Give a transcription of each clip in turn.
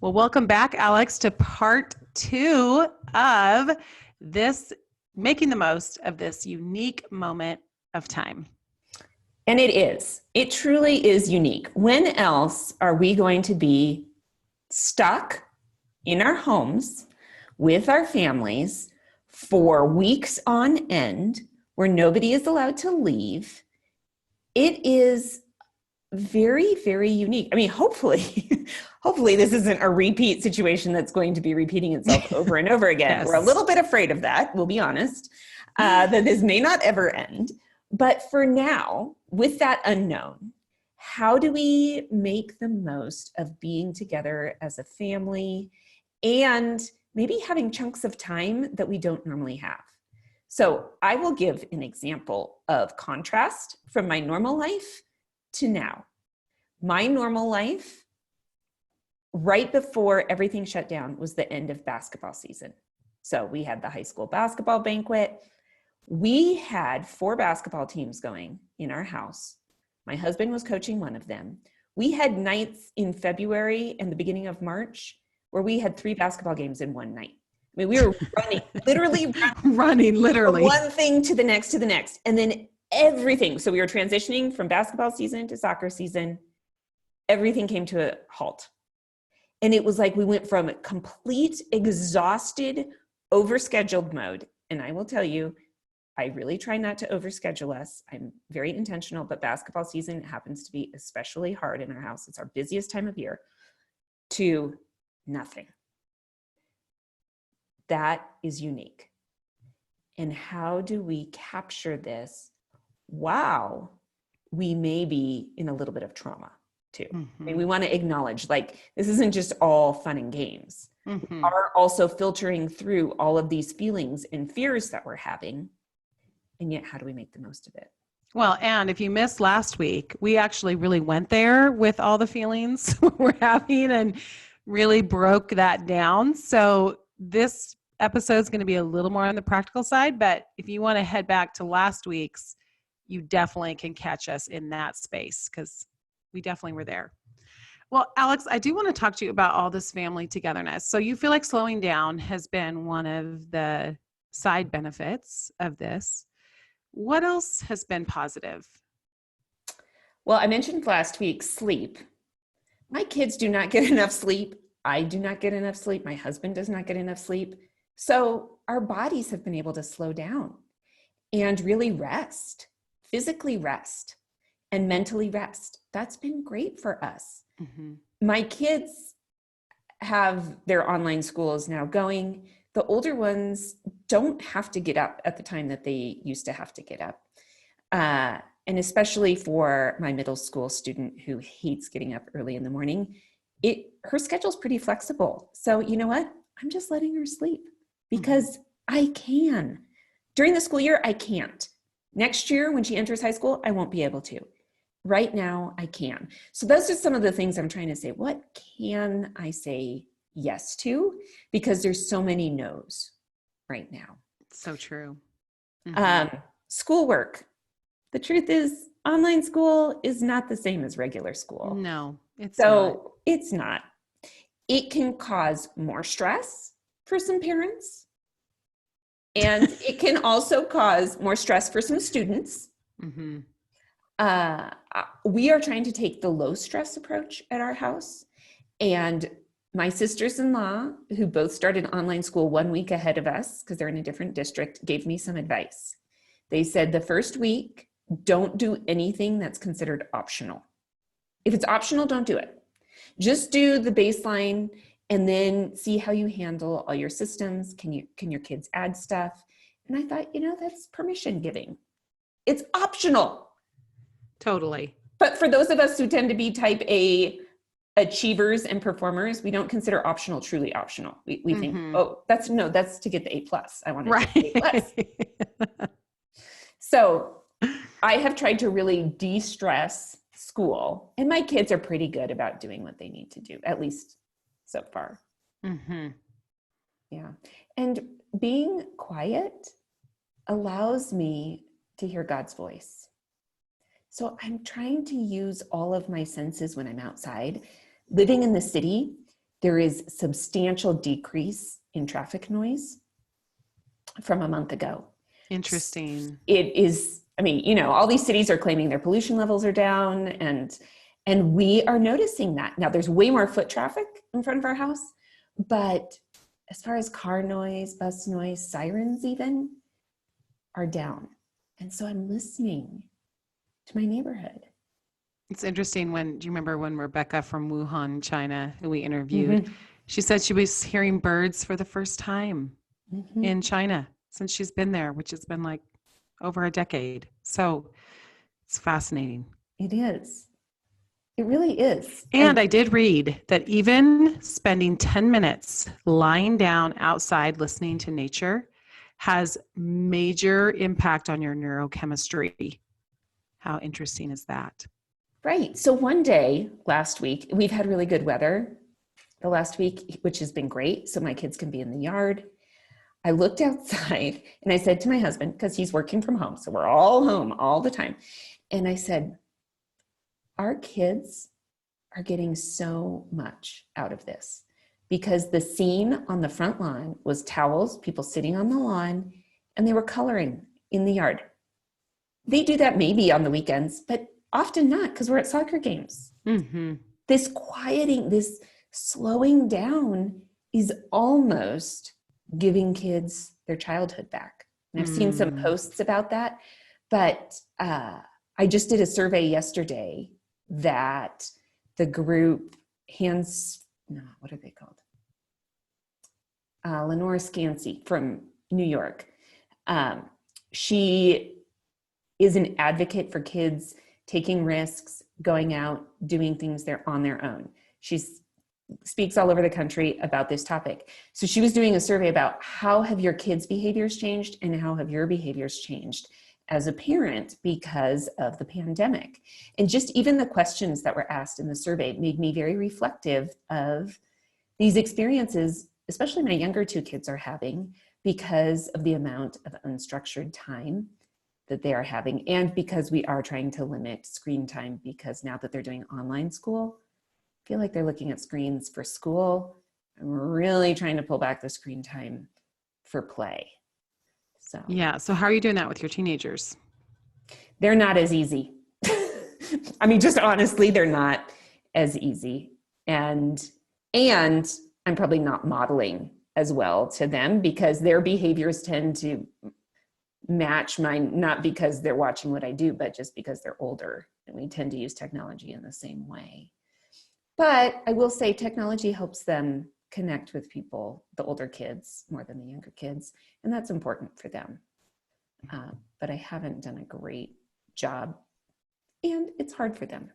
Well, welcome back, Alex, to part 2 of this, making the most of this unique moment of time. And it truly is unique. When else are we going to be stuck in our homes with our families for weeks on end where nobody is allowed to leave? It is very, very unique. I mean, hopefully this isn't a repeat situation that's going to be repeating itself over and over again. Yes. We're a little bit afraid of that, we'll be honest, that this may not ever end. But for now, with that unknown, how do we make the most of being together as a family and maybe having chunks of time that we don't normally have? So I will give an example of contrast from my normal life to now. My normal life, right before everything shut down, was the end of basketball season. So we had the high school basketball banquet. We had 4 basketball teams going in our house. My husband was coaching one of them. We had nights in February and the beginning of March where we had 3 basketball games in one night. I mean, we were running literally from one thing to the next. And then everything. So we were transitioning from basketball season to soccer season. Everything came to a halt. And it was like we went from complete exhausted, overscheduled mode. And I will tell you, I really try not to overschedule us. I'm very intentional, but basketball season happens to be especially hard in our house. It's our busiest time of year, to nothing. That is unique. And how do we capture this? Wow, we may be in a little bit of trauma too. Mm-hmm. I mean, we want to acknowledge, like, this isn't just all fun and games. Mm-hmm. We are also filtering through all of these feelings and fears that we're having. And yet, how do we make the most of it? Well, and if you missed last week, we actually really went there with all the feelings we're having and really broke that down. So this episode is going to be a little more on the practical side, but if you want to head back to last week's, you definitely can catch us in that space because we definitely were there. Well, Alex, I do want to talk to you about all this family togetherness. So you feel like slowing down has been one of the side benefits of this. What else has been positive? Well, I mentioned last week, sleep. My kids do not get enough sleep. I do not get enough sleep. My husband does not get enough sleep. So our bodies have been able to slow down and really rest, physically rest and mentally rest. That's been great for us. Mm-hmm. My kids have their online schools now going. The older ones don't have to get up at the time that they used to have to get up. And especially for my middle school student who hates getting up early in the morning, her schedule's pretty flexible. So you know what? I'm just letting her sleep because I can. During the school year, I can't. Next year, when she enters high school, I won't be able to. Right now, I can. So those are some of the things I'm trying to say. What can I say yes to? Because there's so many no's right now. So true. Mm-hmm. Schoolwork. The truth is, online school is not the same as regular school. No, it's not. It can cause more stress for some parents. And it can also cause more stress for some students. Mm-hmm. We are trying to take the low stress approach at our house. And my sisters-in-law, who both started online school 1 week ahead of us, because they're in a different district, gave me some advice. They said the first week, don't do anything that's considered optional. If it's optional, don't do it. Just do the baseline and then see how you handle all your systems. Can your kids add stuff? And I thought, that's permission giving. It's optional. Totally. But for those of us who tend to be type A achievers and performers, we don't consider optional truly optional. We think, that's to get the A+. I want to get the A+. So I have tried to really de-stress school, and my kids are pretty good about doing what they need to do, at least so far. Mm-hmm. Yeah. And being quiet allows me to hear God's voice. So I'm trying to use all of my senses when I'm outside. Living in the city, there is substantial decrease in traffic noise from a month ago. Interesting. It is, I mean, you know, all these cities are claiming their pollution levels are down, and we are noticing that. Now there's way more foot traffic in front of our house, but as far as car noise, bus noise, sirens even are down. And so I'm listening to my neighborhood. It's interesting do you remember when Rebecca from Wuhan, China, who we interviewed, she said she was hearing birds for the first time in China since she's been there, which has been like over a decade. So it's fascinating. It is. It really is. And I did read that even spending 10 minutes lying down outside listening to nature has major impact on your neurochemistry. How interesting is that? Right. So one day last week, we've had really good weather the last week, which has been great. So my kids can be in the yard. I looked outside and I said to my husband, because he's working from home, so we're all home all the time. And I said, our kids are getting so much out of this, because the scene on the front lawn was towels, people sitting on the lawn, and they were coloring in the yard. They do that maybe on the weekends, but often not, because we're at soccer games. This quieting, this slowing down is almost giving kids their childhood back. And I've seen some posts about that, but I just did a survey yesterday that the group what are they called? Lenore Scansey from New York. She is an advocate for kids taking risks, going out, doing things on their own. She speaks all over the country about this topic. So she was doing a survey about how have your kids' behaviors changed and how have your behaviors changed as a parent because of the pandemic. And just even the questions that were asked in the survey made me very reflective of these experiences, especially my younger two kids are having, because of the amount of unstructured time that they are having, and because we are trying to limit screen time, because now that they're doing online school, I feel like they're looking at screens for school. I'm really trying to pull back the screen time for play. So yeah. So how are you doing that with your teenagers? They're not as easy. I mean, just honestly, they're not as easy. And I'm probably not modeling as well to them, because their behaviors tend to match mine, not because they're watching what I do, but just because they're older and we tend to use technology in the same way. But I will say technology helps them connect with people, the older kids, more than the younger kids. And that's important for them. But I haven't done a great job, and it's hard for them.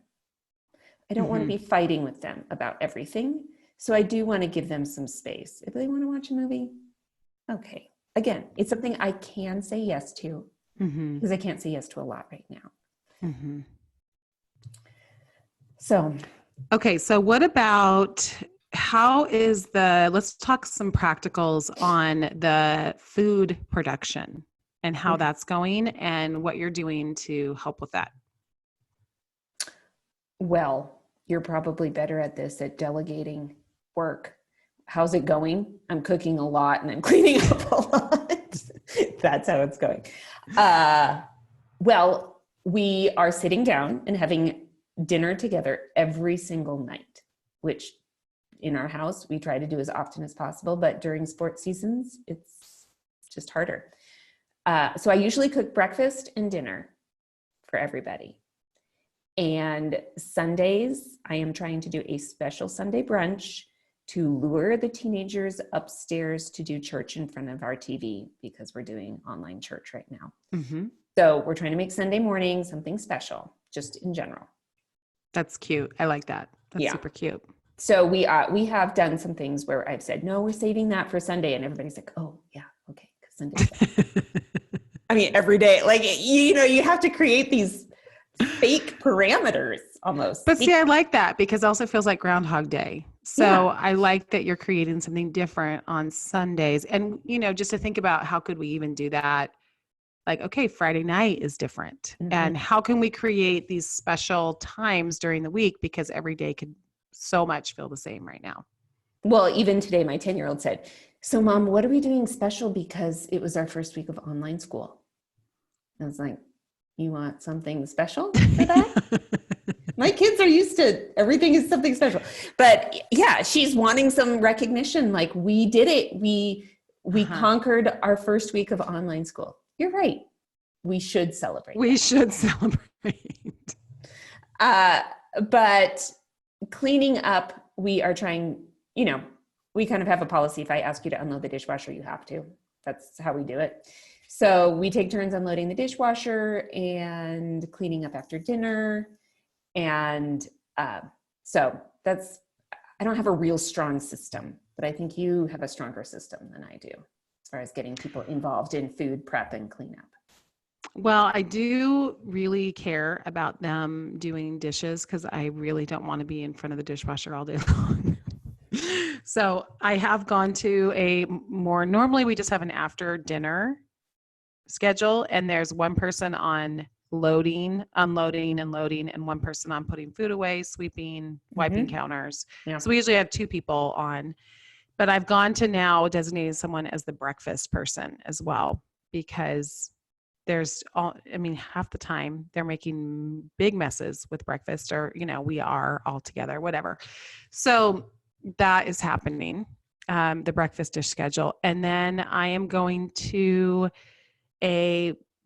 I don't want to be fighting with them about everything. So I do want to give them some space. If they want to watch a movie, okay. Again, it's something I can say yes to, because I can't say yes to a lot right now. So, okay. So what about let's talk some practicals on the food production and how that's going and what you're doing to help with that. Well, you're probably better at this, at delegating work. How's it going? I'm cooking a lot and I'm cleaning up a lot. That's how it's going. Well, we are sitting down and having dinner together every single night, which in our house, we try to do as often as possible, but during sports seasons, it's just harder. So I usually cook breakfast and dinner for everybody. And Sundays, I am trying to do a special Sunday brunch to lure the teenagers upstairs to do church in front of our TV, because we're doing online church right now. So we're trying to make Sunday morning something special, just in general. That's cute. I like that. That's super cute. So we have done some things where I've said, no, we're saving that for Sunday. And everybody's like, oh yeah, okay. Sunday. I mean, every day, like, you have to create these fake parameters almost. But see, I like that, because it also feels like Groundhog Day. So I like that you're creating something different on Sundays. And, just to think about how could we even do that? Like, okay, Friday night is different. And how can we create these special times during the week? Because every day could so much feel the same right now. Well, even today, my 10-year-old said, so Mom, what are we doing special because it was our first week of online school? I was like, you want something special for that? My kids are used to everything is something special. But yeah, she's wanting some recognition. Like, we did it. We conquered our first week of online school. You're right. We should celebrate. We should celebrate. But cleaning up, we are trying, we kind of have a policy. If I ask you to unload the dishwasher, you have to. That's how we do it. So we take turns unloading the dishwasher and cleaning up after dinner. And so I don't have a real strong system, but I think you have a stronger system than I do as far as getting people involved in food prep and cleanup. Well, I do really care about them doing dishes because I really don't want to be in front of the dishwasher all day long. So I have gone to normally we just have an after dinner schedule, and there's one person on loading, unloading, and loading, and one person on putting food away, sweeping, wiping counters. Yeah. So we usually have two people on, but I've gone to now designating someone as the breakfast person as well, because half the time they're making big messes with breakfast, or, we are all together, whatever. So that is happening, the breakfast dish schedule. And then I am going to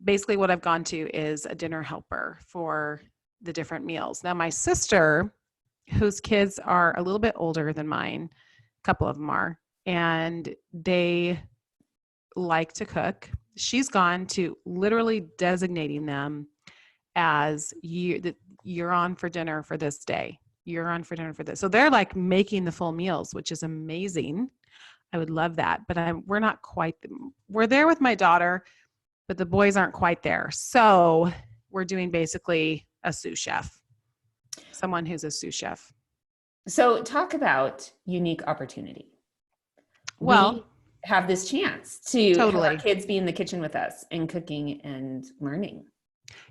basically what I've gone to is a dinner helper for the different meals. Now, my sister, whose kids are a little bit older than mine, a couple of them are, and they like to cook. She's gone to literally designating them as you're on for dinner for this day. You're on for dinner for this. So they're like making the full meals, which is amazing. I would love that, but we're not quite. We're there with my daughter, but the boys aren't quite there. So we're doing basically a sous chef, someone who's a sous chef. So talk about unique opportunity. Well, we have this chance to totally have our kids be in the kitchen with us and cooking and learning.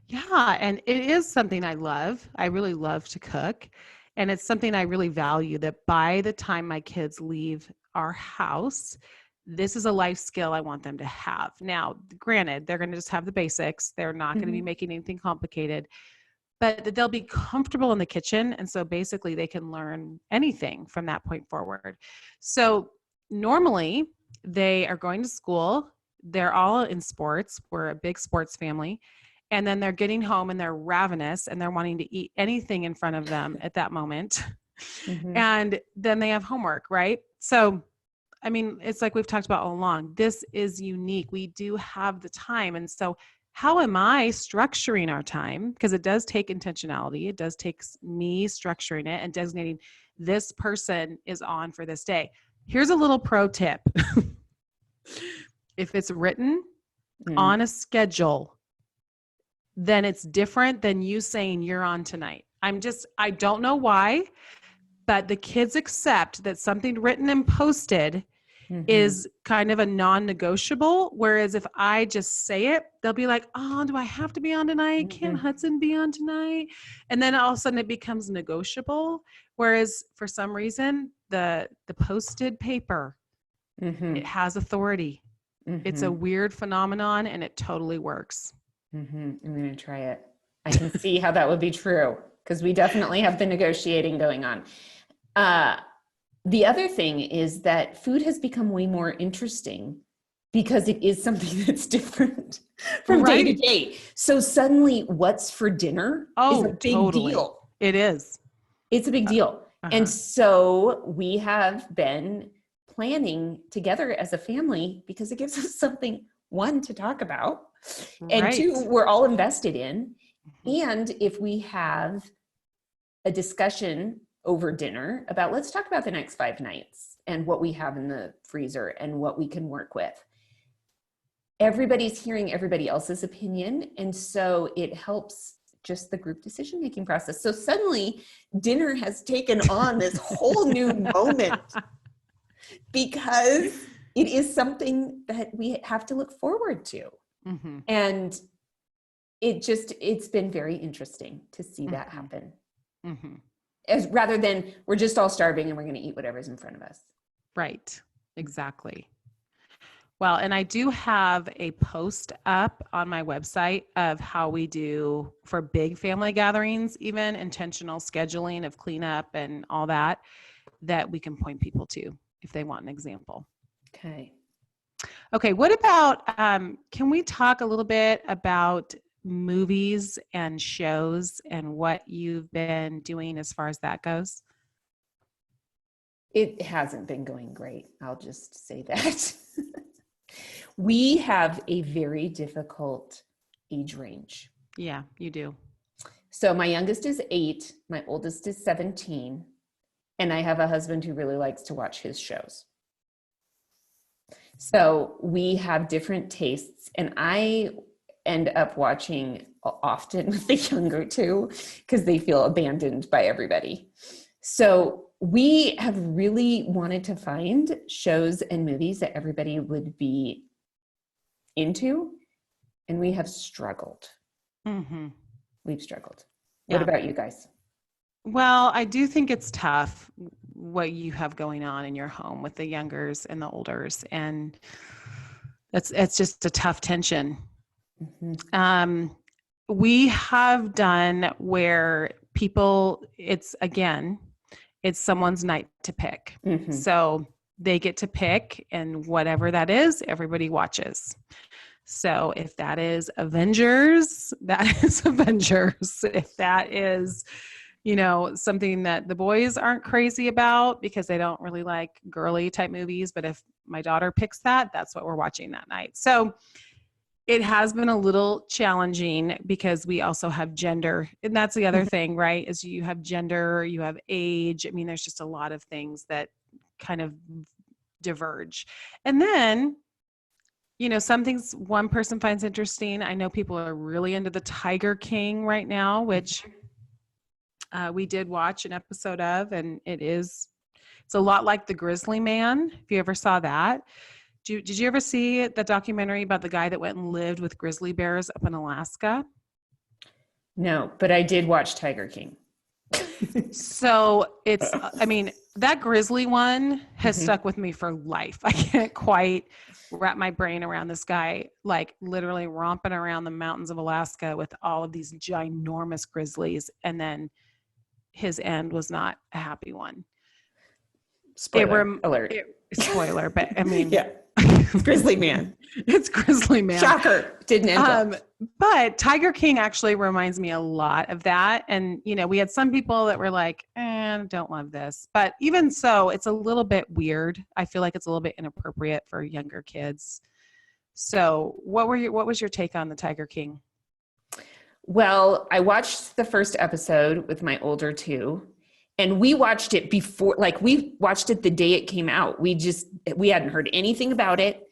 Yeah. And it is something I love. I really love to cook. And it's something I really value, that by the time my kids leave our house, this is a life skill I want them to have. Now, granted, they're going to just have the basics. They're not going to be making anything complicated, but that they'll be comfortable in the kitchen. And so basically they can learn anything from that point forward. So normally they are going to school. They're all in sports. We're a big sports family. And then they're getting home and they're ravenous and they're wanting to eat anything in front of them at that moment. And then they have homework, right? So it's like we've talked about all along. This is unique. We do have the time. And so how am I structuring our time? Because it does take intentionality. It does take me structuring it and designating this person is on for this day. Here's a little pro tip. If it's written on a schedule, then it's different than you saying you're on tonight. I don't know why, but the kids accept that something written and posted is kind of a non-negotiable. Whereas if I just say it, they'll be like, oh, do I have to be on tonight? Can't Hudson be on tonight? And then all of a sudden it becomes negotiable. Whereas for some reason, the posted paper, it has authority. It's a weird phenomenon and it totally works. I'm going to try it. I can see how that would be true, because we definitely have the negotiating going on. The other thing is that food has become way more interesting because it is something that's different from day to day. So suddenly what's for dinner is a big deal. It is. It's a big deal. And so we have been planning together as a family because it gives us something, one, to talk about, and two, we're all invested in. And if we have a discussion over dinner about, let's talk about the next 5 nights and what we have in the freezer and what we can work with. Everybody's hearing everybody else's opinion. And so it helps just the group decision-making process. So suddenly dinner has taken on this whole new moment because it is something that we have to look forward to. And it's been very interesting to see that happen. as rather than we're just all starving and we're going to eat whatever's in front of us. Right. Exactly. Well, and I do have a post up on my website of how we do for big family gatherings, even intentional scheduling of cleanup and all that we can point people to if they want an example. Okay. Okay. What about, can we talk a little bit about movies and shows and what you've been doing as far as that goes? It hasn't been going great. I'll just say that. We have a very difficult age range. Yeah, you do. So my youngest is 8, my oldest is 17, and I have a husband who really likes to watch his shows. So we have different tastes, and I end up watching often with the younger two because they feel abandoned by everybody. So we have really wanted to find shows and movies that everybody would be into, and we have struggled. Mm-hmm. We've struggled. Yeah. What about you guys? Well, I do think it's tough what you have going on in your home with the youngers and the olders, and it's just a tough tension. Mm-hmm. We have done where people, it's someone's night to pick. Mm-hmm. So they get to pick, and whatever that is, everybody watches. So if that is Avengers, that is Avengers. If that is, something that the boys aren't crazy about because they don't really like girly type movies, but if my daughter picks that, that's what we're watching that night. So it has been a little challenging because we also have gender. And that's the other thing, right? Is you have gender, you have age. I mean, there's just a lot of things that kind of diverge. And then, some things one person finds interesting. I know people are really into the Tiger King right now, which we did watch an episode of, and it's a lot like The Grizzly Man. If you ever saw that. Did you ever see the documentary about the guy that went and lived with grizzly bears up in Alaska? No, but I did watch Tiger King. So that grizzly one has stuck with me for life. I can't quite wrap my brain around this guy, like literally romping around the mountains of Alaska with all of these ginormous grizzlies. And then his end was not a happy one. Spoiler alert. Spoiler, but I mean, yeah. Grizzly Man. It's Grizzly Man. Shocker. Didn't end well. But Tiger King actually reminds me a lot of that. And, we had some people that were like, don't love this. But even so, it's a little bit weird. I feel like it's a little bit inappropriate for younger kids. So what was your take on the Tiger King? Well, I watched the first episode with my older two. And we watched it before, we watched it the day it came out. We hadn't heard anything about it.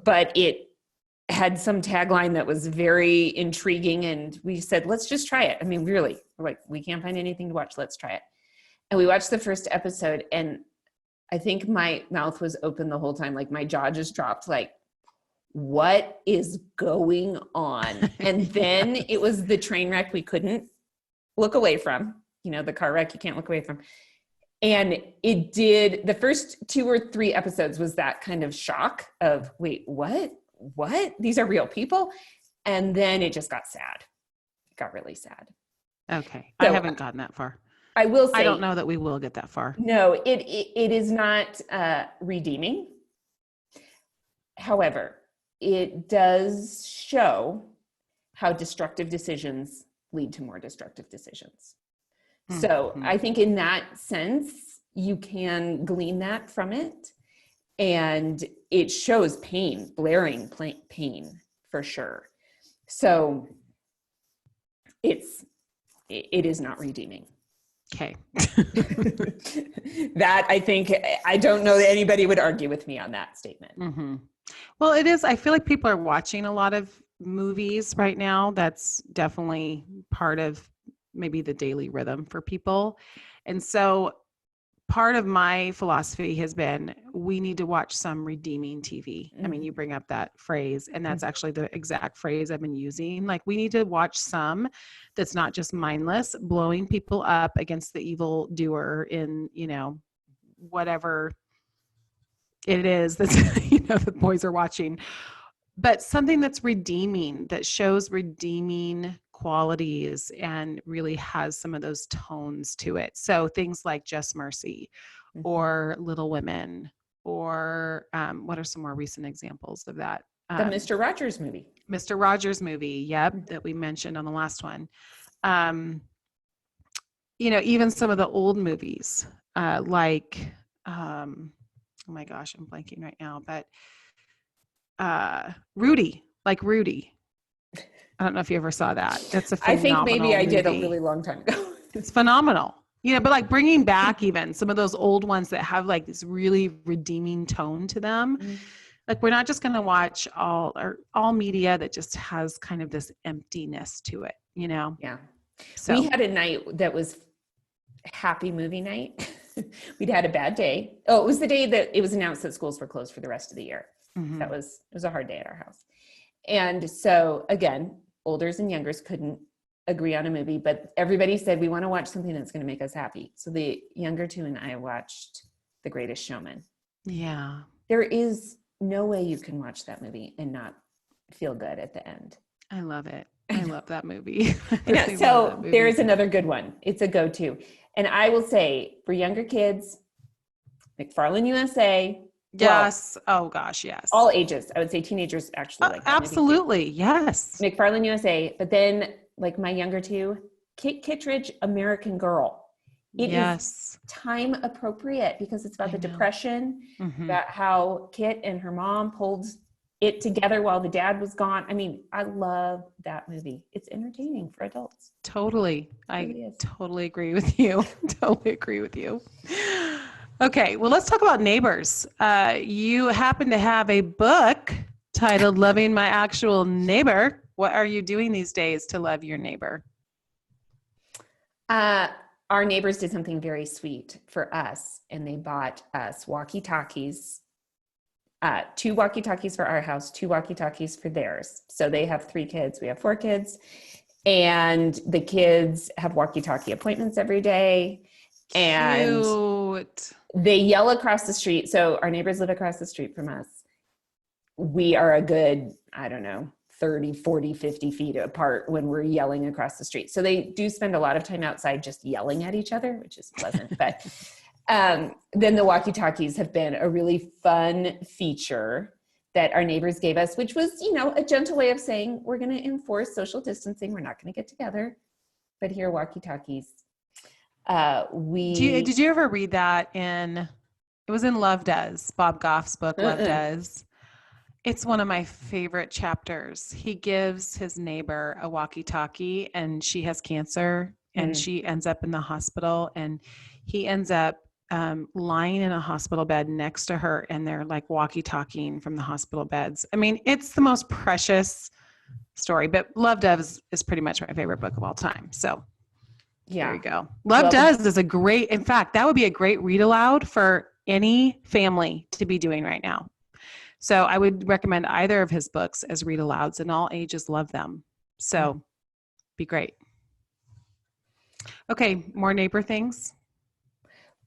But it had some tagline that was very intriguing, and we said, let's just try it. I mean, really, we're like, we can't find anything to watch. Let's try it. And we watched the first episode, and I think my mouth was open the whole time. Like my jaw just dropped, like, what is going on? And then it was the train wreck we couldn't look away from. The car wreck you can't look away from. And it did, the first 2 or 3 episodes was that kind of shock of, wait, what? These are real people? And then it just got sad. It got really sad. Okay. So, I haven't gotten that far. I will say. I don't know that we will get that far. No, it is not redeeming. However, it does show how destructive decisions lead to more destructive decisions. So I think in that sense, you can glean that from it. And it shows pain, blaring pain for sure. So it is not redeeming. Okay. That I don't know that anybody would argue with me on that statement. Mm-hmm. Well, it is. I feel like people are watching a lot of movies right now. That's definitely part of maybe the daily rhythm for people. And so part of my philosophy has been, we need to watch some redeeming TV. I mean, Mhm. you bring up that phrase, and that's actually the exact phrase I've been using. Like, we need to watch some that's not just mindless, blowing people up against the evil doer in, whatever it is that's, the boys are watching, but something that's redeeming, that shows redeeming qualities and really has some of those tones to it. So things like Just Mercy Mhm. or Little Women, or what are some more recent examples of that? The Mr. Rogers movie. Mr. Rogers movie, yep, that we mentioned on the last one. Even some of the old movies, like, oh my gosh, I'm blanking right now, but Rudy. I don't know if you ever saw that. That's a I think maybe phenomenal I did a movie. really long time ago. It's phenomenal. But like bringing back even some of those old ones that have like this really redeeming tone to them. Mhm. Like, we're not just going to watch all media that just has kind of this emptiness to it, Yeah. So We had a night that was happy movie night. We'd had a bad day. Oh, it was the day that it was announced that schools were closed for the rest of the year. mhm. It was a hard day at our house. And so again, olders and youngers couldn't agree on a movie, but everybody said, we want to watch something that's going to make us happy. So the younger two and I watched The Greatest Showman. Yeah. There is no way you can watch that movie and not feel good at the end. I love it. I love that movie. So there's another good one. It's a go-to. And I will say, for younger kids, McFarlane USA. Yes. Well, oh gosh, yes. All ages. I would say teenagers actually like that absolutely. movie too. Yes. McFarlane USA. But then, like my younger two, Kate Kittredge, American Girl. It is time appropriate because it's about the Depression, about how Kit and her mom pulled it together while the dad was gone. I mean, I love that movie. It's entertaining for adults. Totally. I totally agree with you. Totally agree with you. Okay. Well, let's talk about Neighbors. You happen to have a book titled Loving My Actual Neighbor. What are you doing these days to love your neighbor? Our neighbors did something very sweet for us, and they bought us walkie-talkies. 2 walkie-talkies for our house, 2 walkie-talkies for theirs. So they have 3 kids. We have 4 kids. And the kids have walkie-talkie appointments every day. And Cute. They yell across the street. So our neighbors live across the street from us. We are a good, 30, 40, 50 feet apart when we're yelling across the street. So they do spend a lot of time outside just yelling at each other, which is pleasant. But then the walkie-talkies have been a really fun feature that our neighbors gave us, which was, a gentle way of saying, we're going to enforce social distancing. We're not going to get together, but here are walkie-talkies. Did you ever read that it was in Love Does, Bob Goff's book, Love Does. It's one of my favorite chapters. He gives his neighbor a walkie-talkie, and she has cancer, and she ends up in the hospital, and he ends up lying in a hospital bed next to her, and they're like walkie-talking from the hospital beds. I mean, it's the most precious story, but Love Does is pretty much my favorite book of all time. So there you go. Love Does is in fact, that would be a great read aloud for any family to be doing right now. So I would recommend either of his books as read alouds, and all ages love them. So be great. Okay. More neighbor things.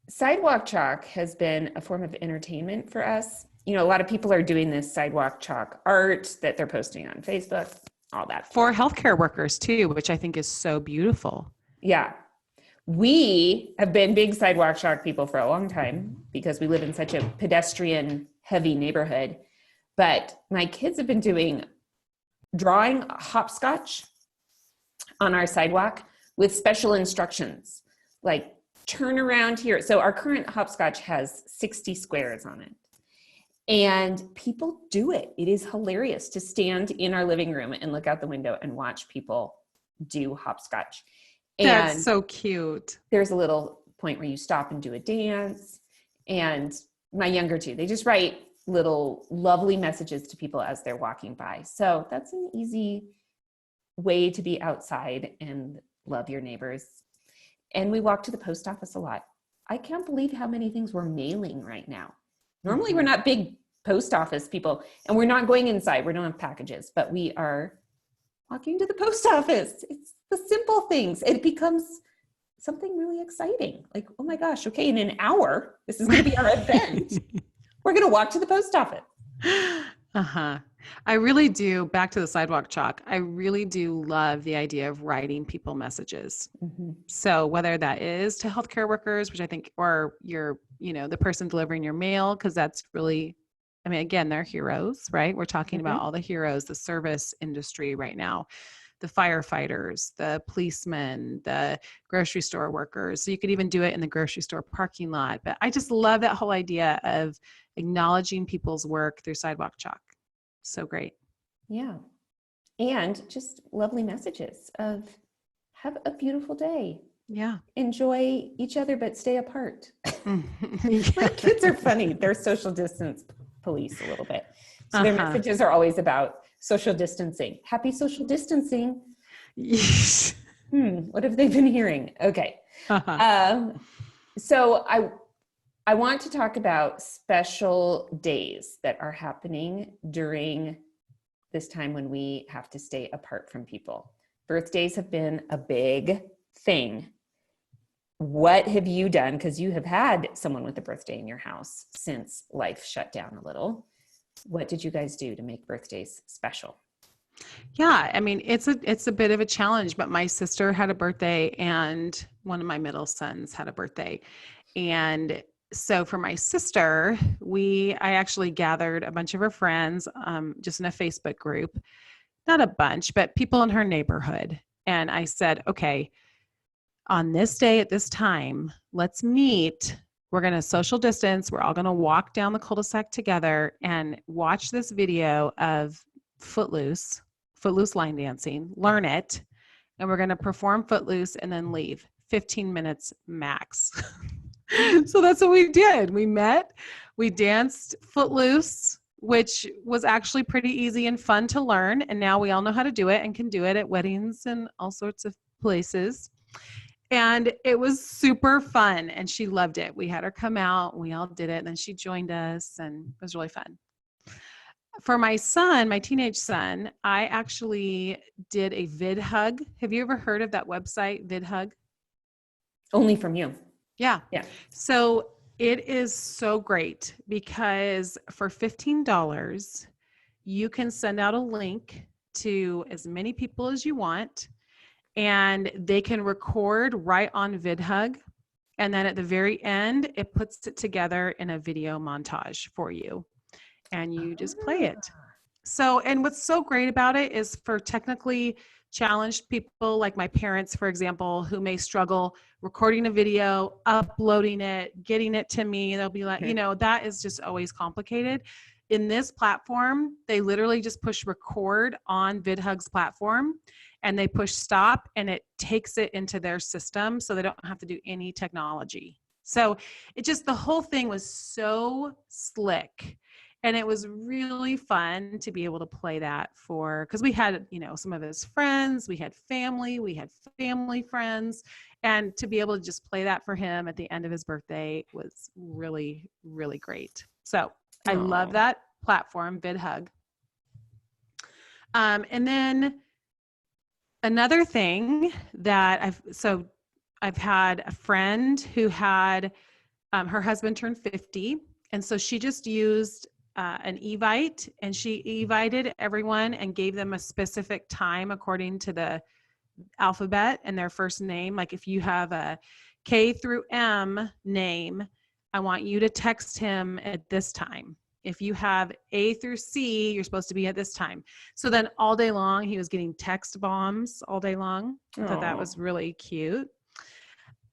Sidewalk chalk has been a form of entertainment for us. A lot of people are doing this sidewalk chalk art that they're posting on Facebook, all that. For healthcare workers too, which I think is so beautiful. Yeah. We have been big sidewalk chalk people for a long time because we live in such a pedestrian heavy neighborhood. But my kids have been drawing hopscotch on our sidewalk with special instructions, like turn around here. So our current hopscotch has 60 squares on it. And people do it. It is hilarious to stand in our living room and look out the window and watch people do hopscotch. And that's so cute. There's a little point where you stop and do a dance. And my younger two, they just write little lovely messages to people as they're walking by. So that's an easy way to be outside and love your neighbors. And we walk to the post office a lot. I can't believe how many things we're mailing right now. Normally we're not big post office people, and we're not going inside. We don't have packages, but we are walking to the post office. It's the simple things. It becomes something really exciting. Like, oh my gosh, okay, in an hour, this is going to be our event. We're going to walk to the post office. Uh-huh. I really do, back to the sidewalk chalk, I really do love the idea of writing people messages. So whether that is to healthcare workers, which I think, or your, the person delivering your mail, because that's really, I mean, again, they're heroes, right? We're talking about all the heroes, the service industry right now, the firefighters, the policemen, the grocery store workers. So you could even do it in the grocery store parking lot. But I just love that whole idea of acknowledging people's work through sidewalk chalk. So great. Yeah. And just lovely messages of have a beautiful day. Yeah. Enjoy each other, but stay apart. Yeah. My kids are funny. They're social distance police a little bit. So their messages are always about social distancing. Happy social distancing. What have they been hearing? Okay. So I want to talk about special days that are happening during this time when we have to stay apart from people. Birthdays have been a big thing. What have you done? Because you have had someone with a birthday in your house since life shut down a little. What did you guys do to make birthdays special? Yeah, I mean, it's a bit of a challenge, but my sister had a birthday and one of my middle sons had a birthday. And so for my sister, I actually gathered a bunch of her friends, just in a Facebook group, not a bunch, but people in her neighborhood. And I said, okay, on this day at this time, let's meet. We're going to social distance. We're all going to walk down the cul-de-sac together and watch this video of Footloose line dancing, learn it. And we're going to perform Footloose and then leave 15 minutes max. So that's what we did. We met, we danced Footloose, which was actually pretty easy and fun to learn. And now we all know how to do it and can do it at weddings and all sorts of places. And it was super fun. And she loved it. We had her come out, we all did it. And then she joined us and it was really fun. For my son, my teenage son, I actually did a vid hug. Have you ever heard of that website, vid hug? Only from you. Yeah. Yeah. So it is so great because for $15, you can send out a link to as many people as you want, and they can record right on VidHug. And then at the very end, it puts it together in a video montage for you, and you just play it. So, and what's so great about it is for technically challenged people like my parents, for example, who may struggle recording a video, uploading it, getting it to me. They'll be like, that is just always complicated. In this platform, they literally just push record on VidHug's platform and they push stop and it takes it into their system so they don't have to do any technology. So the whole thing was so slick. And it was really fun to be able to play that because we had, some of his friends, we had family friends, and to be able to just play that for him at the end of his birthday was really, really great. So I love that platform, VidHug. And then another thing that I've had a friend who had, her husband turned 50. And so she just used an Evite, and she Evited everyone and gave them a specific time according to the alphabet and their first name. Like if you have a K through M name, I want you to text him at this time. If you have A through C, you're supposed to be at this time. So then all day long, he was getting text bombs all day long. I thought that was really cute.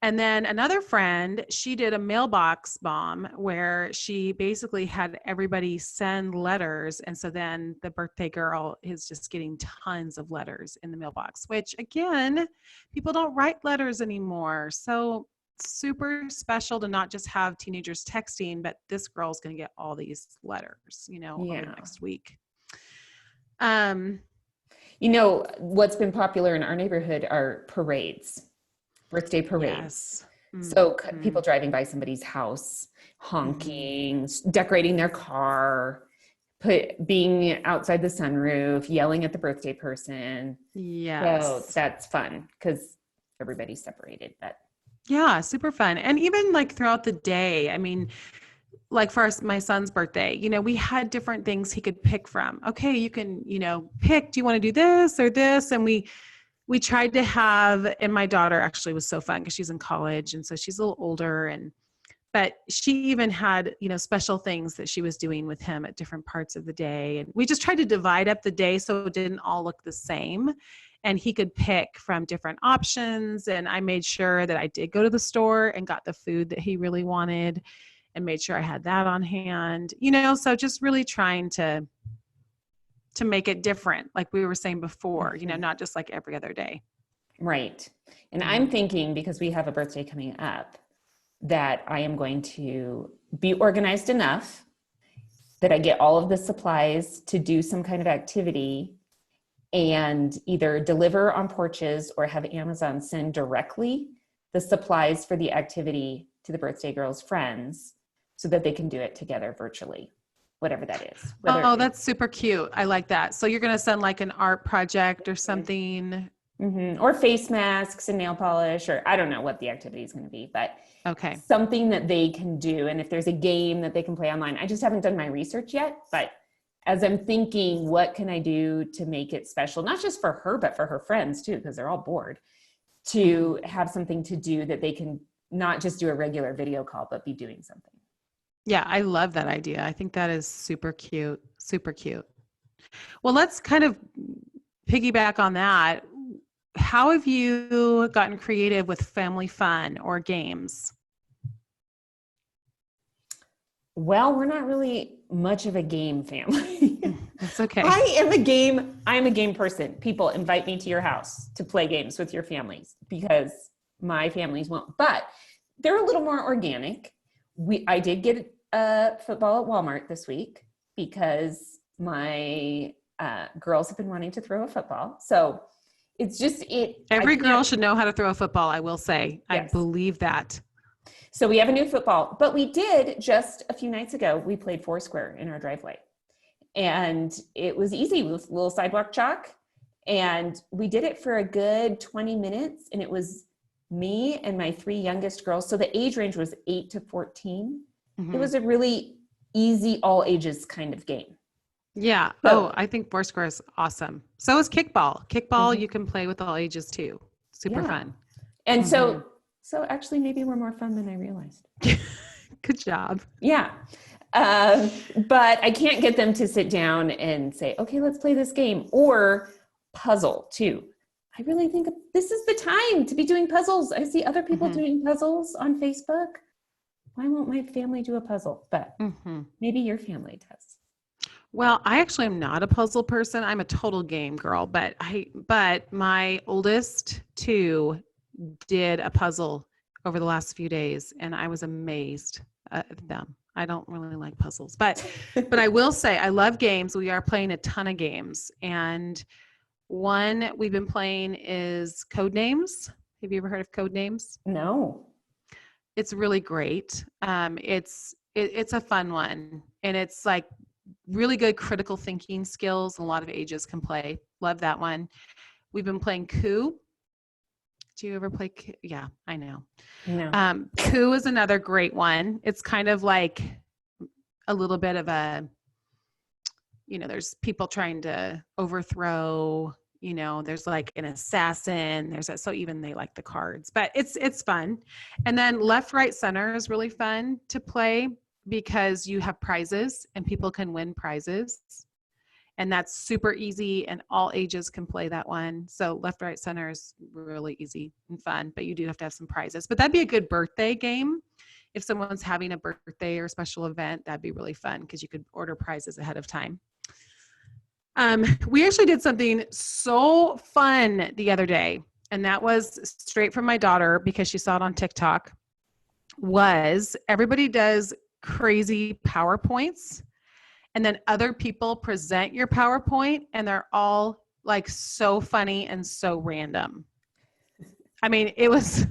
And then another friend, she did a mailbox bomb where she basically had everybody send letters. And so then the birthday girl is just getting tons of letters in the mailbox, which again, people don't write letters anymore. So super special to not just have teenagers texting, but this girl's going to get all these letters, over the next week. What's been popular in our neighborhood are parades. Birthday parades. Yes. So people driving by somebody's house, honking, decorating their car, being outside the sunroof, yelling at the birthday person. Yes. So that's fun because everybody's separated. But yeah, super fun. And even like throughout the day, I mean, like for my son's birthday, we had different things he could pick from. Okay, you can, pick, do you want to do this or this? And we tried to have, and my daughter actually was so fun because she's in college. And so she's a little older, but she even had, special things that she was doing with him at different parts of the day. And we just tried to divide up the day so it didn't all look the same. And he could pick from different options. And I made sure that I did go to the store and got the food that he really wanted and made sure I had that on hand, so just really trying to make it different. Like we were saying before, not just like every other day. Right. And I'm thinking, because we have a birthday coming up, that I am going to be organized enough that I get all of the supplies to do some kind of activity and either deliver on porches or have Amazon send directly the supplies for the activity to the birthday girl's friends so that they can do it together virtually, whatever that is. That's super cute. I like that. So you're going to send like an art project or something. Or face masks and nail polish, or I don't know what the activity is going to be, but something that they can do. And if there's a game that they can play online, I just haven't done my research yet, but as I'm thinking, what can I do to make it special, not just for her, but for her friends too, because they're all bored, to have something to do that they can not just do a regular video call, but be doing something. Yeah, I love that idea. I think that is super cute, super cute. Well, let's kind of piggyback on that. How have you gotten creative with family fun or games? Well, we're not really much of a game family. That's okay. I'm a game person. People invite me to your house to play games with your families because my families won't, but they're a little more organic. I did get a football at Walmart this week because my girls have been wanting to throw a football. So it's just Every girl should know how to throw a football, I will say. Yes. I believe that. So we have a new football, but we did just a few nights ago, we played Foursquare in our driveway. And it was easy with little sidewalk chalk. And we did it for a good 20 minutes. And it was me and my 3 youngest girls. So the age range was 8 to 14. It was a really easy, all ages kind of game. Yeah. So, I think Foursquare is awesome. So is kickball. Kickball, you can play with all ages too. Super fun. And so actually maybe we're more fun than I realized. Good job. Yeah. But I can't get them to sit down and say, okay, let's play this game, or puzzle too. I really think this is the time to be doing puzzles. I see other people doing puzzles on Facebook. Why won't my family do a puzzle? But maybe your family does. Well, I actually am not a puzzle person. I'm a total game girl, but my oldest 2 did a puzzle over the last few days, and I was amazed at them. I don't really like puzzles, but I will say I love games. We are playing a ton of games, and one we've been playing is Codenames. Have you ever heard of Codenames? No. It's really great. It's a fun one, and it's like really good critical thinking skills. A lot of ages can play. Love that one. We've been playing Coup. Do you ever play? Yeah, I know. No. Coup is another great one. It's kind of like a little bit of a, there's people trying to overthrow, there's like an assassin. So even they like the cards, but it's fun. And then left, right, center is really fun to play because you have prizes and people can win prizes. And that's super easy, and all ages can play that one. So left, right, center is really easy and fun, but you do have to have some prizes. But that'd be a good birthday game. If someone's having a birthday or special event, that'd be really fun because you could order prizes ahead of time. We actually did something so fun the other day, and that was straight from my daughter because she saw it on TikTok, was everybody does crazy PowerPoints. And then other people present your PowerPoint, and they're all like so funny and so random. I mean, it was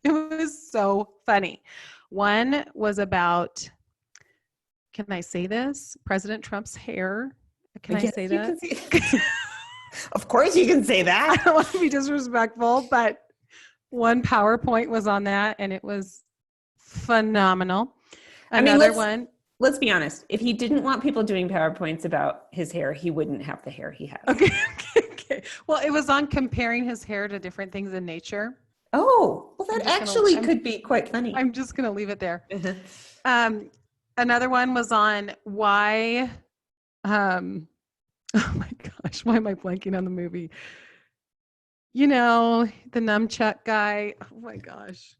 It was so funny. One was about, can I say this? President Trump's hair. Can I say that? Of course you can say I that. don't want to be disrespectful, but one PowerPoint was on that and it was phenomenal. Another one. Let's be honest. If he didn't want people doing PowerPoints about his hair, he wouldn't have the hair he has. Okay. Well, it was on comparing his hair to different things in nature. Oh, well, that actually could be quite funny. I'm just going to leave it there. Another one was on why, oh my gosh, why am I blanking on the movie? You know, the nunchuck guy. Oh my gosh.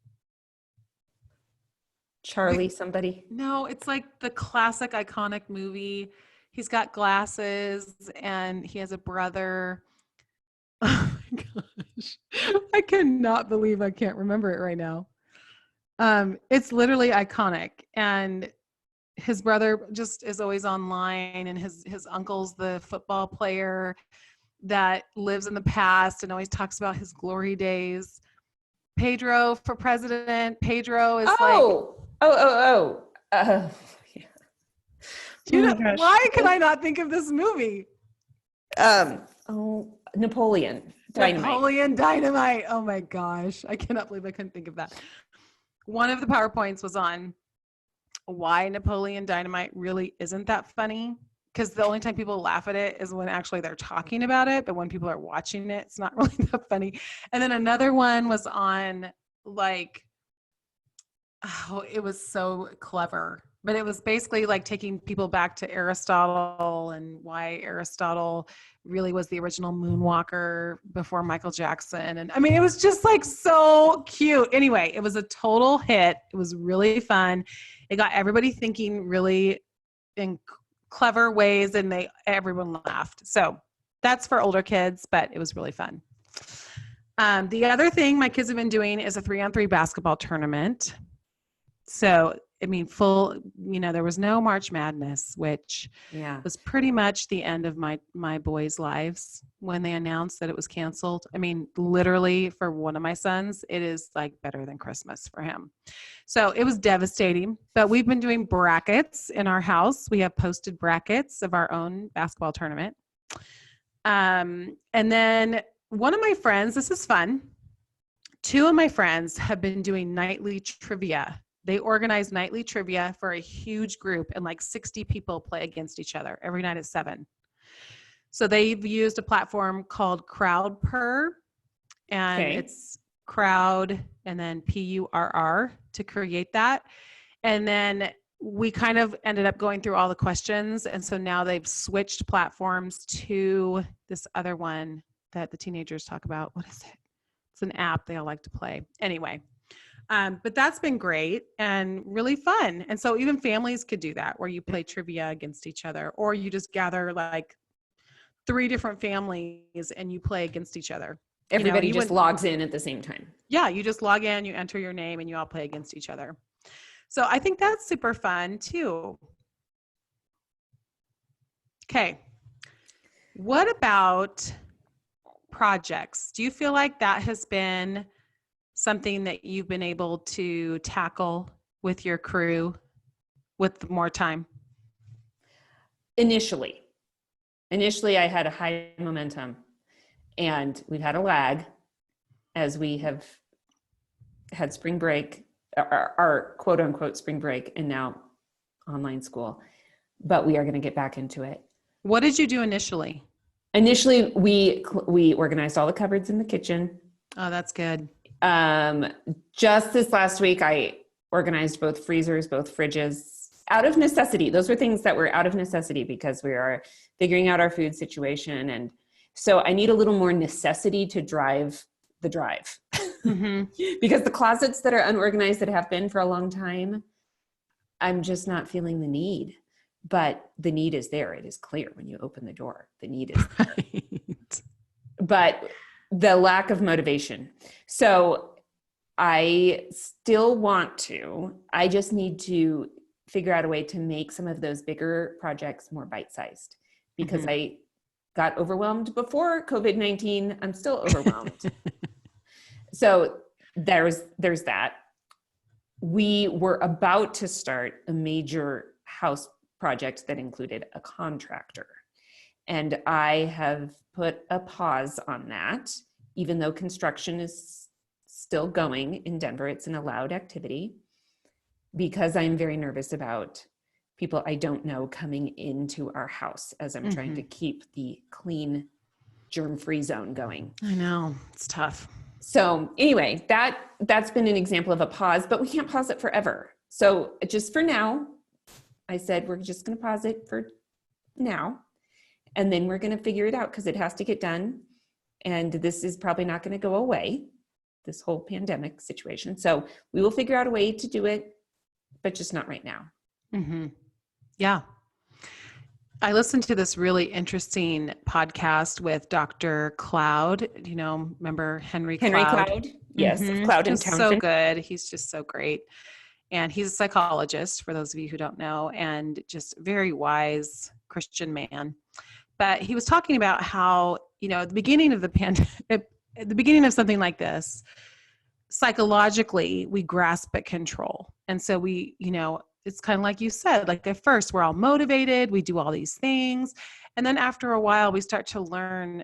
Charlie somebody? No, it's like the classic iconic movie. He's got glasses and he has a brother. Oh my gosh. I cannot believe I can't remember it right now. It's literally iconic. And his brother just is always online, and his uncle's the football player that lives in the past and always talks about his glory days. Pedro for president. Pedro is yeah. Why can I not think of this movie? Napoleon Dynamite. Napoleon Dynamite. Oh my gosh. I cannot believe I couldn't think of that. One of the PowerPoints was on why Napoleon Dynamite really isn't that funny. Because the only time people laugh at it is when actually they're talking about it. But when people are watching it, it's not really that funny. And then another one was on it was so clever. But it was basically like taking people back to Aristotle and why Aristotle really was the original moonwalker before Michael Jackson. And I mean, it was just like so cute. Anyway, it was a total hit. It was really fun. It got everybody thinking really in clever ways, and everyone laughed. So that's for older kids, but it was really fun. The other thing my kids have been doing is a 3-on-3 basketball tournament. So, I mean, there was no March Madness, which was pretty much the end of my boys' lives when they announced that it was canceled. I mean, literally for one of my sons, it is like better than Christmas for him. So it was devastating, but we've been doing brackets in our house. We have posted brackets of our own basketball tournament. And then one of my friends, this is fun. 2 of my friends have been doing nightly trivia. They organize nightly trivia for a huge group, and like 60 people play against each other every night at 7. So they've used a platform called CrowdPurr, and it's crowd and then PURR to create that. And then we kind of ended up going through all the questions. And so now they've switched platforms to this other one that the teenagers talk about. What is it? It's an app they all like to play. Anyway. But that's been great and really fun. And so even families could do that, where you play trivia against each other, or you just gather like 3 different families and you play against each other. Everybody just logs in at the same time. Yeah, you just log in, you enter your name, and you all play against each other. So I think that's super fun too. Okay. What about projects? Do you feel like that has been something that you've been able to tackle with your crew with more time? Initially, I had a high momentum, and we've had a lag as we have had spring break, our quote unquote spring break, and now online school, but we are going to get back into it. What did you do initially? Initially, we organized all the cupboards in the kitchen. Oh, that's good. Just this last week, I organized both freezers, both fridges, out of necessity. Those were things that were out of necessity because we are figuring out our food situation. And so I need a little more necessity to drive the drive. Mm-hmm. Because the closets that are unorganized that have been for a long time, I'm just not feeling the need. But the need is there. It is clear when you open the door. The need is there. Right. But the lack of motivation. So I still want to, I just need to figure out a way to make some of those bigger projects more bite-sized, because I got overwhelmed before COVID-19. I'm still overwhelmed. So there's that. We were about to start a major house project that included a contractor. And I have put a pause on that, even though construction is still going in Denver. It's an allowed activity, because I'm very nervous about people I don't know coming into our house as I'm trying to keep the clean, germ-free zone going. I know, it's tough. So anyway, that's been an example of a pause, but we can't pause it forever. So just for now, I said, we're just going to pause it for now. And then we're going to figure it out, because it has to get done. And this is probably not going to go away, this whole pandemic situation. So we will figure out a way to do it, but just not right now. Yeah. I listened to this really interesting podcast with Dr. Cloud. You know, remember Henry Cloud? Yes. Cloud and Townsend. So good. He's just so great. And he's a psychologist, for those of you who don't know, and just very wise Christian man. But he was talking about how, you know, at the beginning of the pandemic, at the beginning of something like this, psychologically, we grasp at control. And so we, you know, it's kind of like you said, like at first we're all motivated, we do all these things. And then after a while, we start to learn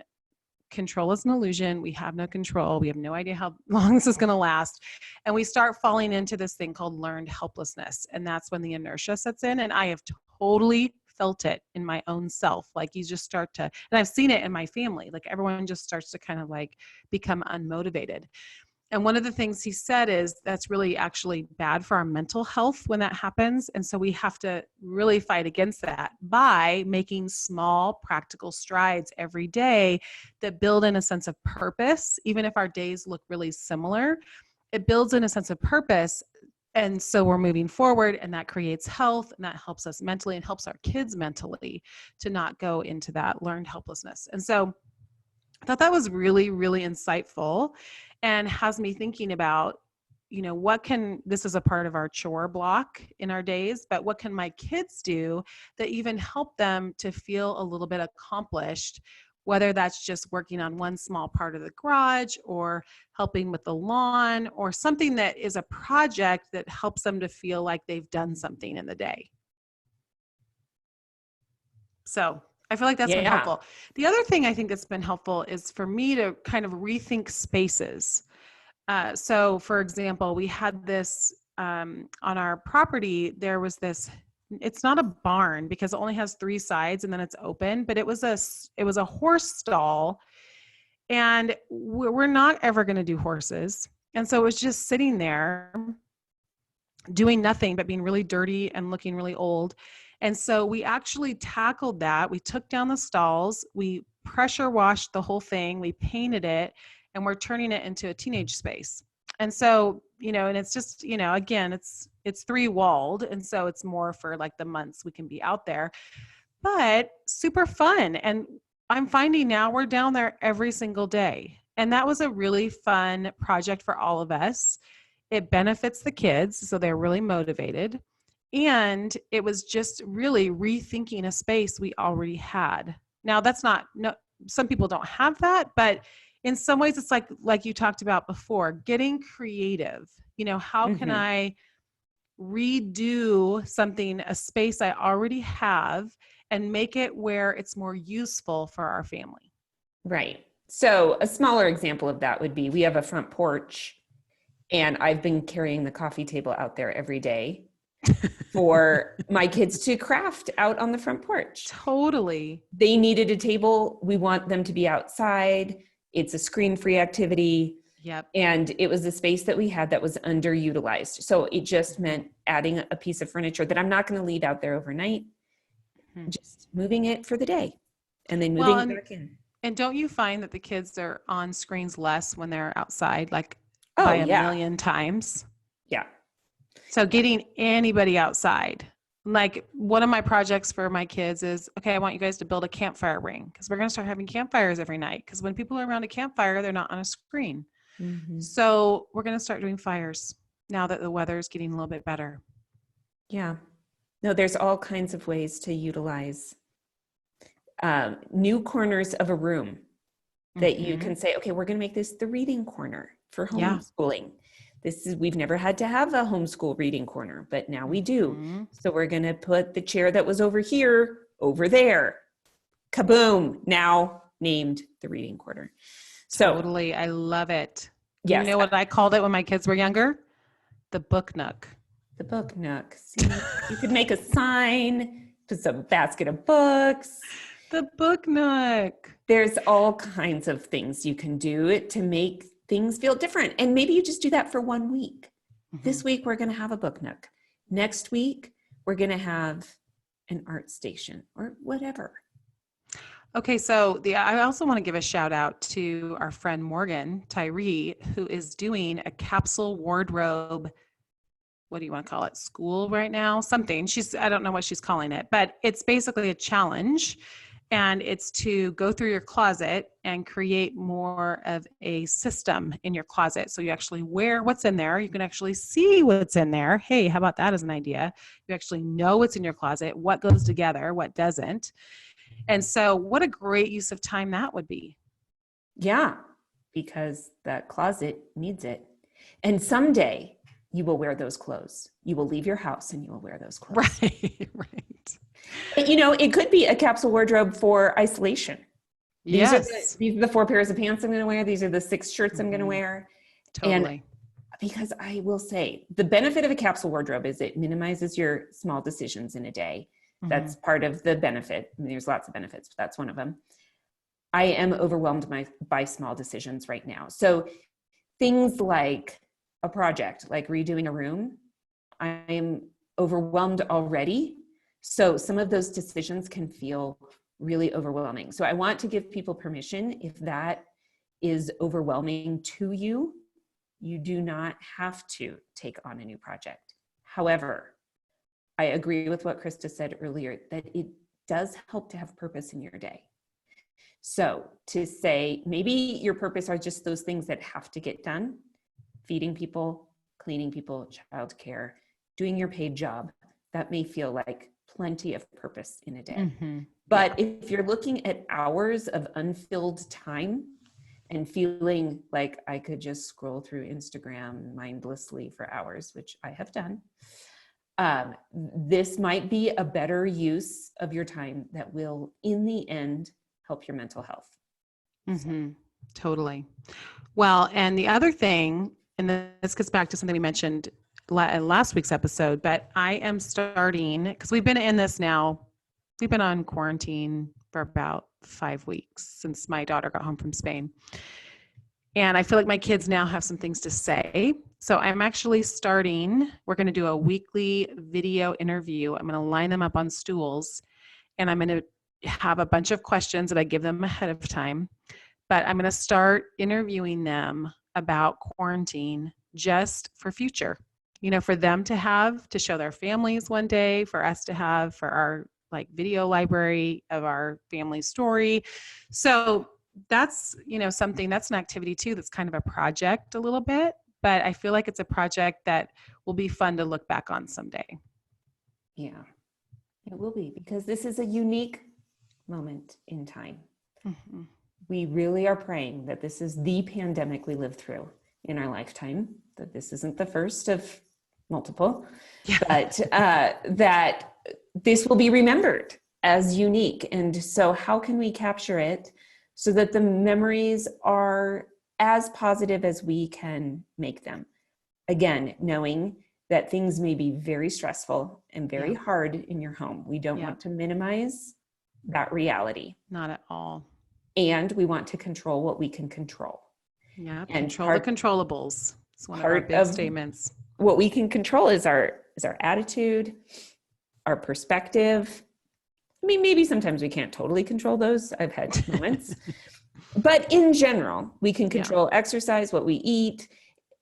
control is an illusion. We have no control. We have no idea how long this is going to last. And we start falling into this thing called learned helplessness. And that's when the inertia sets in. And I have totally felt it in my own self. Like you just start to, and I've seen it in my family, like everyone just starts to kind of like become unmotivated. And one of the things he said is that's really actually bad for our mental health when that happens. And so we have to really fight against that by making small practical strides every day that build in a sense of purpose. Even if our days look really similar, it builds in a sense of purpose. And so we're moving forward, and that creates health, and that helps us mentally and helps our kids mentally to not go into that learned helplessness. And so I thought that was really, really insightful and has me thinking about, you know, this is a part of our chore block in our days, but what can my kids do that even help them to feel a little bit accomplished, whether that's just working on one small part of the garage or helping with the lawn or something that is a project that helps them to feel like they've done something in the day. So I feel like that's been helpful. The other thing I think that's been helpful is for me to kind of rethink spaces. So for example, we had this on our property, there was this, it's not a barn because it only has 3 sides and then it's open, but it was a horse stall, and we're not ever going to do horses. And so it was just sitting there doing nothing but being really dirty and looking really old. And so we actually tackled that. We took down the stalls, we pressure washed the whole thing, we painted it, and we're turning it into a teenage space. And so, you know, and it's just, you know, again, it's 3 walled. And so it's more for like the months we can be out there, but super fun. And I'm finding now we're down there every single day. And that was a really fun project for all of us. It benefits the kids, so they're really motivated. And it was just really rethinking a space we already had. Now that's some people don't have that, but in some ways it's like you talked about before, getting creative. You know, how can I redo something, a space I already have, and make it where it's more useful for our family? Right. So a smaller example of that would be, we have a front porch, and I've been carrying the coffee table out there every day for my kids to craft out on the front porch. Totally. They needed a table. We want them to be outside. It's a screen-free activity. Yep. And it was a space that we had that was underutilized. So it just meant adding a piece of furniture that I'm not going to leave out there overnight, just moving it for the day and then moving it back in. And don't you find that the kids are on screens less when they're outside, like by a million times? Yeah. So getting anybody outside, like one of my projects for my kids is, okay, I want you guys to build a campfire ring, because we're going to start having campfires every night. Because when people are around a campfire, they're not on a screen. So we're going to start doing fires now that the weather is getting a little bit better. Yeah. No, there's all kinds of ways to utilize new corners of a room that you can say, okay, we're going to make this the reading corner for Yeah. homeschooling. We've never had to have a homeschool reading corner, but now we do. Mm-hmm. So we're going to put the chair that was over here, over there. Kaboom. Now named the reading corner. So Totally. I love it. yes, You know what I called it when my kids were younger? The book nook. the book nook. See, you could make a sign, put some basket of books. The book nook. There's all kinds of things you can do to make things feel different. And maybe you just do that for 1 week. Mm-hmm. This week, we're going to have a book nook. Next week, we're going to have an art station or whatever. Okay, so I also want to give a shout out to our friend Morgan Tyree, who is doing a capsule wardrobe. What do you want to call it? School right now? Something. I don't know what she's calling it, but it's basically a challenge. And it's to go through your closet and create more of a system in your closet. So you actually wear what's in there. You can actually see what's in there. Hey, how about that as an idea? You actually know what's in your closet, what goes together, what doesn't. And so what a great use of time that would be. Yeah, because that closet needs it. And someday you will wear those clothes. You will leave your house and you will wear those clothes. Right, right. You know, it could be a capsule wardrobe for isolation. These are the 4 pairs of pants I'm going to wear. These are the 6 shirts I'm going to wear. Totally. And because I will say the benefit of a capsule wardrobe is it minimizes your small decisions in a day. Mm-hmm. That's part of the benefit. I mean, there's lots of benefits, but that's one of them. I am overwhelmed by small decisions right now. So things like a project, like redoing a room, I am overwhelmed already. So some of those decisions can feel really overwhelming. So I want to give people permission. If that is overwhelming to you, you do not have to take on a new project. However, I agree with what Krista said earlier, that it does help to have purpose in your day. So to say, maybe your purpose are just those things that have to get done: feeding people, cleaning people, childcare, doing your paid job. That may feel like plenty of purpose in a day. Mm-hmm. But if you're looking at hours of unfilled time and feeling like I could just scroll through Instagram mindlessly for hours, which I have done, this might be a better use of your time that will, in the end, help your mental health. Mm-hmm. Totally. Well, and the other thing, and this gets back to something we mentioned last week's episode, but I am starting, because we've been in this now, we've been on quarantine for about 5 weeks since my daughter got home from Spain. And I feel like my kids now have some things to say. So I'm actually we're going to do a weekly video interview. I'm going to line them up on stools, and I'm going to have a bunch of questions that I give them ahead of time. But I'm going to start interviewing them about quarantine just for future, for them to show their families one day, for us to have for our video library of our family story. So that's, something that's an activity too, that's kind of a project a little bit, but I feel like it's a project that will be fun to look back on someday. Yeah, it will be, because this is a unique moment in time. Mm-hmm. We really are praying that this is the pandemic we lived through in our lifetime, that this isn't the first of multiple, but that this will be remembered as unique. And so how can we capture it so that the memories are as positive as we can make them? Again, knowing that things may be very stressful and very hard in your home. We don't want to minimize that reality. Not at all. And we want to control what we can control. Yeah, and control the controllables. It's one of our big statements. What we can control is our attitude, our perspective. I mean, maybe sometimes we can't totally control those. I've had moments. But in general, we can control exercise, what we eat.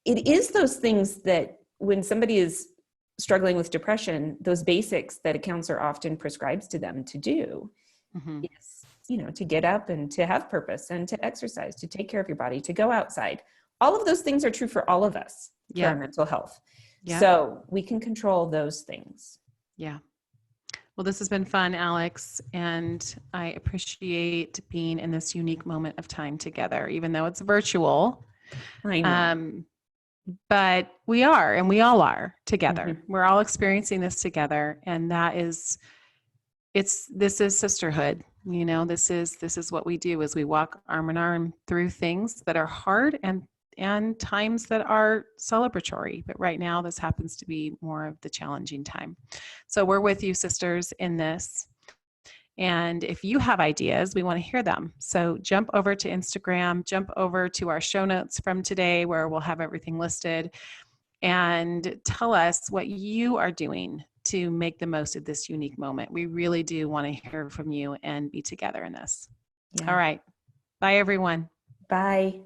It is those things that when somebody is struggling with depression, those basics that a counselor often prescribes to them to do. Mm-hmm. Yes. To get up and to have purpose and to exercise, to take care of your body, to go outside. All of those things are true for all of us, for our mental health. Yeah. So we can control those things. Yeah. Well, this has been fun, Alex, and I appreciate being in this unique moment of time together, even though it's virtual. I know. But we are, and we all are together. Mm-hmm. We're all experiencing this together. And this is sisterhood. This is what we do, is we walk arm in arm through things that are hard and times that are celebratory. But right now, this happens to be more of the challenging time. So we're with you, sisters, in this. And if you have ideas, we want to hear them. So jump over to Instagram, jump over to our show notes from today, where we'll have everything listed, and tell us what you are doing to make the most of this unique moment. We really do want to hear from you and be together in this. Yeah. All right. Bye, everyone. Bye.